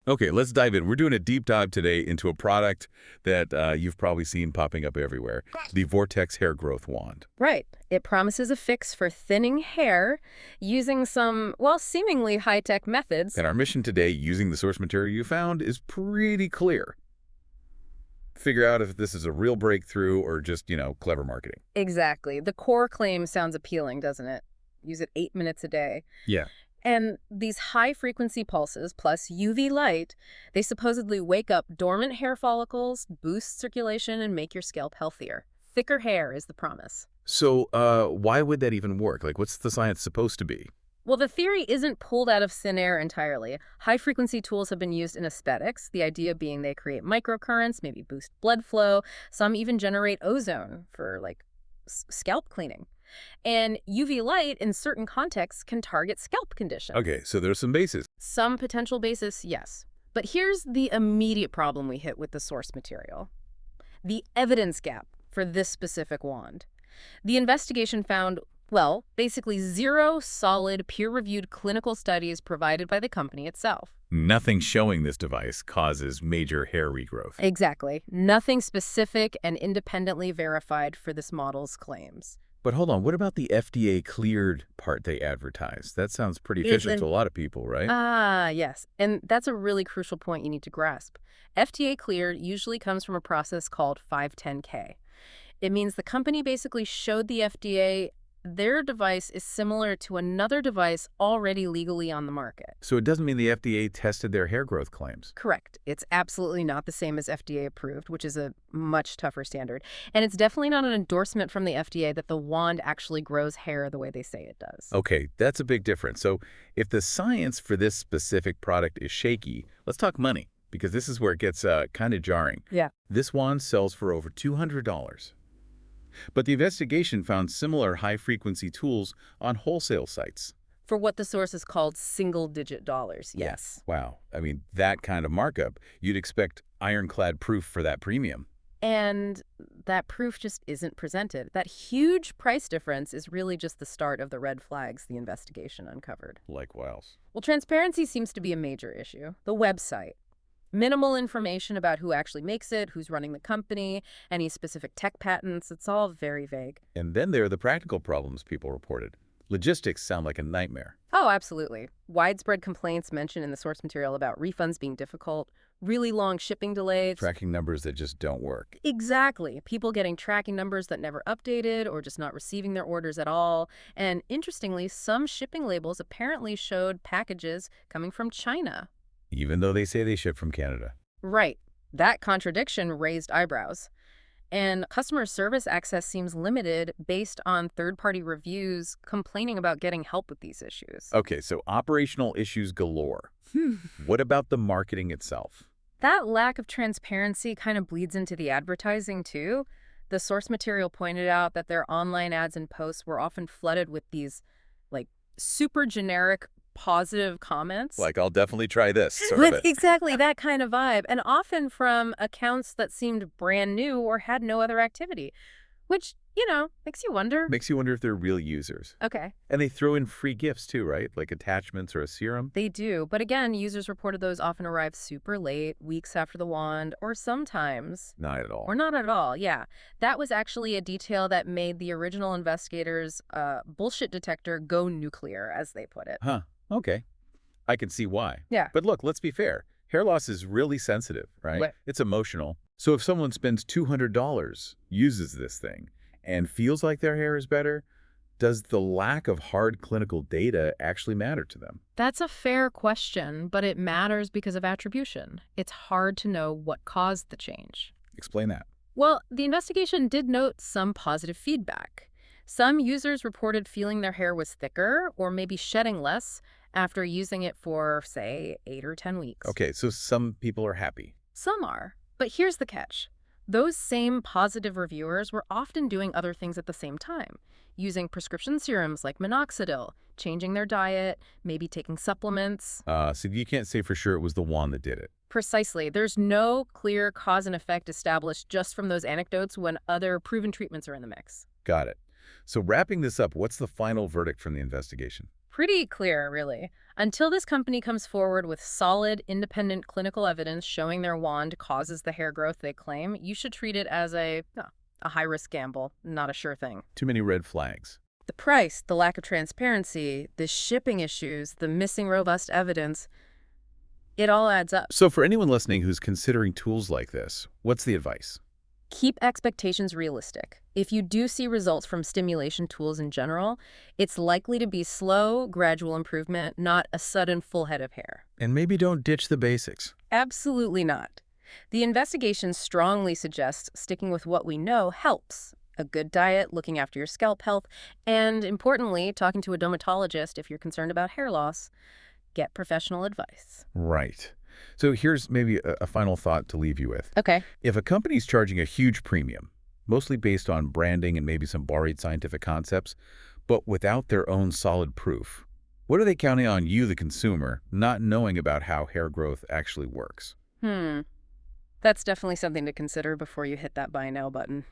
Okay, let's dive in. We're doing a deep dive today into a product that you've probably seen popping up everywhere, the Vortex Hair Growth Wand. Right. It promises a fix for thinning hair using some, well, seemingly high-tech methods. And our mission today, using the source material you found, is pretty clear. Figure out if this is a real breakthrough or just, clever marketing. Exactly. The core claim sounds appealing, doesn't it? Use it 8 minutes a day. Yeah. And these high-frequency pulses plus UV light, they supposedly wake up dormant hair follicles, boost circulation, and make your scalp healthier. Thicker hair is the promise. So why would that even work? Like, what's the science supposed to be? Well, the theory isn't pulled out of thin air entirely. High-frequency tools have been used in aesthetics, the idea being they create microcurrents, maybe boost blood flow. Some even generate ozone for, like, scalp cleaning. And UV light, in certain contexts, can target scalp conditions. Okay, so there's some bases. Some potential basis, yes. But here's the immediate problem we hit with the source material. The evidence gap for this specific wand. The investigation found, well, basically 0 solid, peer-reviewed clinical studies provided by the company itself. Nothing showing this device causes major hair regrowth. Exactly. Nothing specific and independently verified for this model's claims. But hold on, what about the FDA-cleared part they advertise? That sounds pretty fishy to a lot of people, right? Ah, yes. And that's a really crucial point you need to grasp. FDA cleared usually comes from a process called 510K. It means the company basically showed the FDA their device is similar to another device already legally on the market. So it doesn't mean the FDA tested their hair growth claims. Correct. It's absolutely not the same as FDA approved, which is a much tougher standard. And it's definitely not an endorsement from the FDA that the wand actually grows hair the way they say it does. Okay, that's a big difference. So if the science for this specific product is shaky, let's talk money, because this is where it gets kind of jarring. Yeah. This wand sells for over $200. But the investigation found similar high-frequency tools on wholesale sites. For what the source is called single-digit dollars, yes. Wow. I mean, that kind of markup, you'd expect ironclad proof for that premium. And that proof just isn't presented. That huge price difference is really just the start of the red flags the investigation uncovered. Like what else? Well, transparency seems to be a major issue. The website. Minimal information about who actually makes it, who's running the company, any specific tech patents. It's all very vague. And then there are the practical problems people reported. Logistics sound like a nightmare. Oh, absolutely. Widespread complaints mentioned in the source material about refunds being difficult, really long shipping delays. Tracking numbers that just don't work. Exactly. People getting tracking numbers that never updated or just not receiving their orders at all. And interestingly, some shipping labels apparently showed packages coming from China. Even though they say they ship from Canada. Right. That contradiction raised eyebrows. And customer service access seems limited based on third-party reviews complaining about getting help with these issues. Okay, so operational issues galore. What about the marketing itself? That lack of transparency kind of bleeds into the advertising, too. The source material pointed out that their online ads and posts were often flooded with these, like, super generic positive comments. Like, I'll definitely try this, sort of. Exactly, that kind of vibe. And often from accounts that seemed brand new or had no other activity, which, makes you wonder. Makes you wonder if they're real users. Okay. And they throw in free gifts too, right? Like attachments or a serum? They do. But again, users reported those often arrive super late, weeks after the wand, or sometimes... Not at all. Or not at all, yeah. That was actually a detail that made the original investigators' bullshit detector go nuclear, as they put it. Huh. Okay. I can see why. Yeah. But look, let's be fair. Hair loss is really sensitive, right? Right. It's emotional. So if someone spends $200, uses this thing, and feels like their hair is better, does the lack of hard clinical data actually matter to them? That's a fair question, but it matters because of attribution. It's hard to know what caused the change. Explain that. Well, the investigation did note some positive feedback. Some users reported feeling their hair was thicker or maybe shedding less after using it for, say, 8 or 10 weeks. Okay, so some people are happy. Some are. But here's the catch. Those same positive reviewers were often doing other things at the same time, using prescription serums like minoxidil, changing their diet, maybe taking supplements. So you can't say for sure it was the wand that did it. Precisely. There's no clear cause and effect established just from those anecdotes when other proven treatments are in the mix. Got it. So wrapping this up, what's the final verdict from the investigation? pretty clear, really. Until this company comes forward with solid, independent clinical evidence showing their wand causes the hair growth they claim, you should treat it as a high-risk gamble, not a sure thing. Too many red flags. The price, the lack of transparency, the shipping issues, the missing robust evidence, it all adds up. So for anyone listening who's considering tools like this, what's the advice? Keep expectations realistic. If you do see results from stimulation tools in general, it's likely to be slow, gradual improvement, not a sudden full head of hair. And maybe don't ditch the basics. Absolutely not. The investigation strongly suggests sticking with what we know helps. A good diet, looking after your scalp health, and importantly, talking to a dermatologist if you're concerned about hair loss. Get professional advice. Right. So here's maybe a final thought to leave you with. Okay. If a company's charging a huge premium, mostly based on branding and maybe some borrowed scientific concepts, but without their own solid proof, what are they counting on you, the consumer, not knowing about how hair growth actually works? That's definitely something to consider before you hit that buy now button.